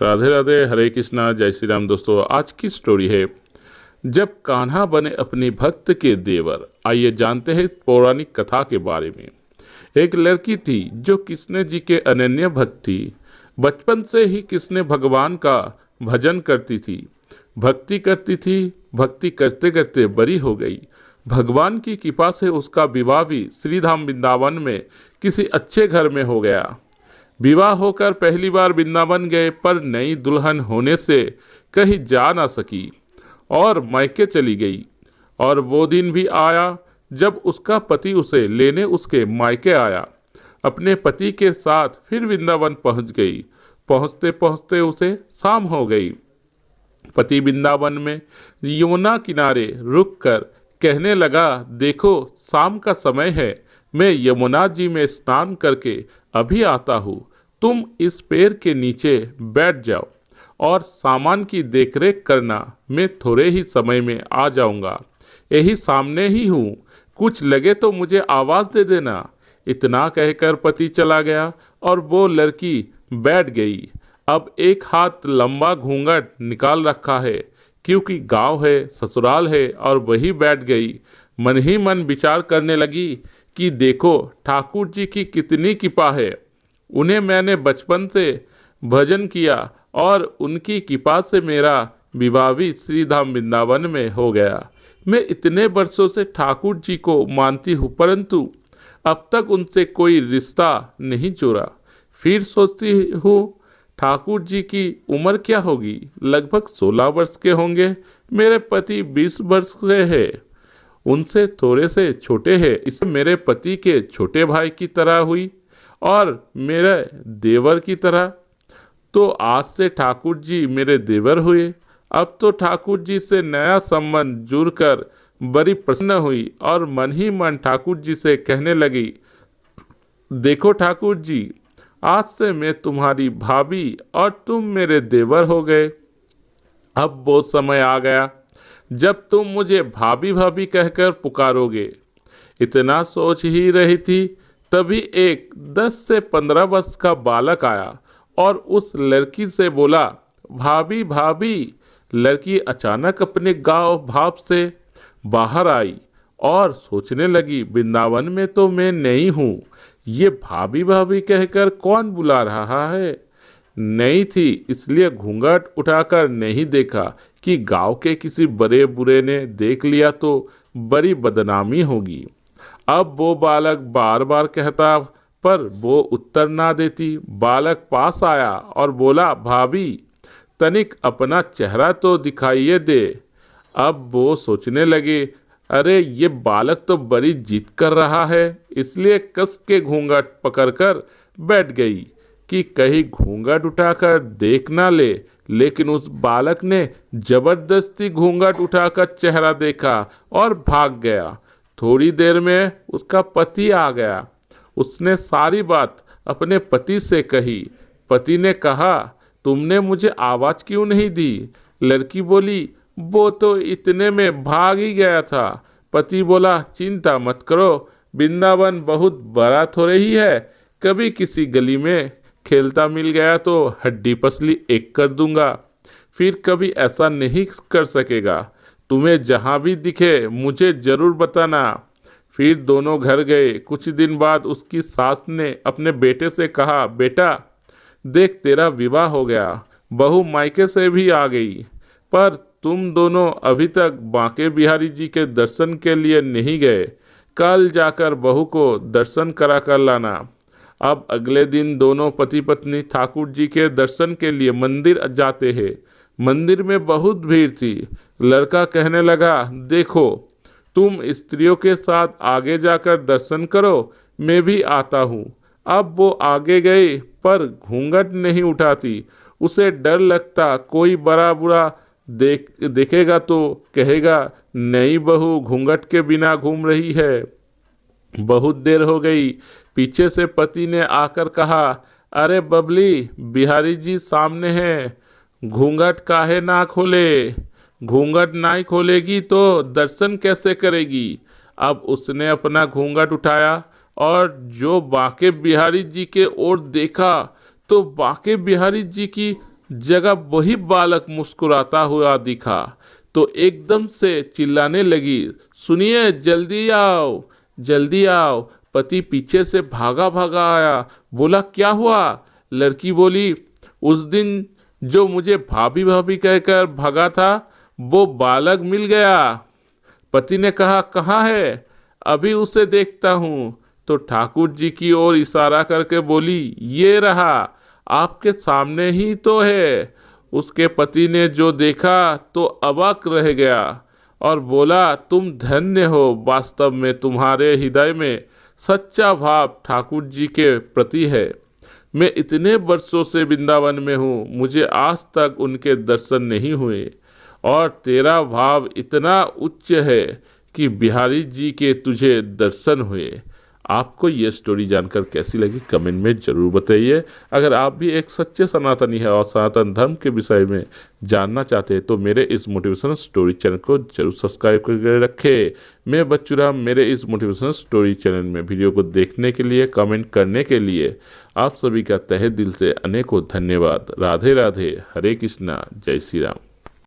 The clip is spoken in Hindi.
राधे राधे, हरे कृष्णा, जय श्री राम। दोस्तों, आज की स्टोरी है जब कान्हा बने अपनी भक्त के देवर। आइए जानते हैं पौराणिक कथा के बारे में। एक लड़की थी जो कृष्ण जी के अनन्य भक्त थी। बचपन से ही कृष्ण भगवान का भजन करती थी, भक्ति करती थी। भक्ति करते करते बड़ी हो गई। भगवान की कृपा से उसका विवाह भी श्रीधाम वृंदावन में किसी अच्छे घर में हो गया। विवाह होकर पहली बार वृंदावन गए, पर नई दुल्हन होने से कहीं जा ना सकी और मायके चली गई। और वो दिन भी आया जब उसका पति उसे लेने उसके मायके आया। अपने पति के साथ फिर वृंदावन पहुंच गई। पहुंचते पहुंचते उसे शाम हो गई। पति वृंदावन में यमुना किनारे रुककर कहने लगा, देखो शाम का समय है, मैं यमुना जी में स्नान करके अभी आता हूँ। तुम इस पेड़ के नीचे बैठ जाओ और सामान की देखरेख करना। मैं थोड़े ही समय में आ जाऊंगा। यही सामने ही हूँ, कुछ लगे तो मुझे आवाज़ दे देना। इतना कहकर पति चला गया और वो लड़की बैठ गई। अब एक हाथ लंबा घूंघट निकाल रखा है, क्योंकि गांव है, ससुराल है, और वही बैठ गई। मन ही मन विचार करने लगी कि देखो ठाकुर जी की कितनी कृपा है। उन्हें मैंने बचपन से भजन किया और उनकी कृपा से मेरा विवाह भी श्रीधाम वृंदावन में हो गया। मैं इतने वर्षों से ठाकुर जी को मानती हूँ, परंतु अब तक उनसे कोई रिश्ता नहीं जोड़ा। फिर सोचती हूँ ठाकुर जी की उम्र क्या होगी, लगभग 16 वर्ष के होंगे। मेरे पति 20 वर्ष के हैं, उनसे थोड़े से छोटे हैं। इससे मेरे पति के छोटे भाई की तरह हुई और मेरे देवर की तरह। तो आज से ठाकुर जी मेरे देवर हुए। अब तो ठाकुर जी से नया संबंध जुड़कर बड़ी प्रसन्न हुई और मन ही मन ठाकुर जी से कहने लगी, देखो ठाकुर जी, आज से मैं तुम्हारी भाभी और तुम मेरे देवर हो गए। अब वो समय आ गया जब तुम मुझे भाभी भाभी कहकर पुकारोगे। इतना सोच ही रही थी, तभी एक 10 से 15 वर्ष का बालक आया और उस लड़की से बोला, भाभी भाभी। लड़की अचानक अपने गांव भाव से बाहर आई और सोचने लगी, वृंदावन में तो मैं नई हूँ, ये भाभी भाभी कहकर कौन बुला रहा है। नई थी इसलिए घूंघट उठाकर नहीं देखा कि गांव के किसी बड़े बुरे ने देख लिया तो बड़ी बदनामी होगी। अब वो बालक बार बार कहता, पर वो उत्तर ना देती। बालक पास आया और बोला, भाभी तनिक अपना चेहरा तो दिखाइए दे। अब वो सोचने लगे, अरे ये बालक तो बड़ी जिद कर रहा है, इसलिए कस के घूंघट पकड़कर बैठ गई कि कहीं घूंघट उठाकर देख ना ले। लेकिन उस बालक ने जबरदस्ती घूंघट उठाकर चेहरा देखा और भाग गया। थोड़ी देर में उसका पति आ गया। उसने सारी बात अपने पति से कही। पति ने कहा, तुमने मुझे आवाज़ क्यों नहीं दी। लड़की बोली, वो तो इतने में भाग ही गया था। पति बोला, चिंता मत करो, वृंदावन बहुत बड़ा थोड़े ही है, कभी किसी गली में खेलता मिल गया तो हड्डी पसली एक कर दूंगा, फिर कभी ऐसा नहीं कर सकेगा। तुम्हें जहाँ भी दिखे मुझे जरूर बताना। फिर दोनों घर गए। कुछ दिन बाद उसकी सास ने अपने बेटे से कहा, बेटा देख तेरा विवाह हो गया, बहू मायके से भी आ गई, पर तुम दोनों अभी तक बांके बिहारी जी के दर्शन के लिए नहीं गए। कल जाकर बहू को दर्शन करा कर लाना। अब अगले दिन दोनों पति पत्नी ठाकुर जी के दर्शन के लिए मंदिर जाते हैं। मंदिर में बहुत भीड़ थी। लड़का कहने लगा, देखो तुम स्त्रियों के साथ आगे जाकर दर्शन करो, मैं भी आता हूँ। अब वो आगे गए, पर घूंघट नहीं उठाती। उसे डर लगता कोई बड़ा बुरा देखेगा तो कहेगा, नई बहू घूंघट के बिना घूम रही है। बहुत देर हो गई। पीछे से पति ने आकर कहा, अरे बबली, बिहारी जी सामने हैं, घूंघट काहे ना खोले। घूंघट नहीं खोलेगी तो दर्शन कैसे करेगी। अब उसने अपना घूंघट उठाया और जो बांके बिहारी जी के ओर देखा तो बांके बिहारी जी की जगह वही बालक मुस्कुराता हुआ दिखा तो एकदम से चिल्लाने लगी, सुनिए, जल्दी आओ, जल्दी आओ। पति पीछे से भागा भागा आया, बोला, क्या हुआ? लड़की बोली, उस दिन जो मुझे भाभी भाभी कहकर भागा था वो बालक मिल गया। पति ने कहा, कहाँ है? अभी उसे देखता हूँ। तो ठाकुर जी की ओर इशारा करके बोली, ये रहा, आपके सामने ही तो है। उसके पति ने जो देखा तो अवाक रह गया और बोला, तुम धन्य हो, वास्तव में तुम्हारे हृदय में सच्चा भाव ठाकुर जी के प्रति है। मैं इतने वर्षों से वृंदावन में हूँ, मुझे आज तक उनके दर्शन नहीं हुए और तेरा भाव इतना उच्च है कि बिहारी जी के तुझे दर्शन हुए। आपको ये स्टोरी जानकर कैसी लगी कमेंट में ज़रूर बताइए। अगर आप भी एक सच्चे सनातनी है और सनातन धर्म के विषय में जानना चाहते हैं तो मेरे इस मोटिवेशनल स्टोरी चैनल को जरूर सब्सक्राइब करके रखें। मैं बच्चू राम, मेरे इस मोटिवेशनल स्टोरी चैनल में वीडियो को देखने के लिए, कमेंट करने के लिए आप सभी का तहे दिल से अनेकों धन्यवाद। राधे राधे, हरे कृष्णा, जय श्री राम।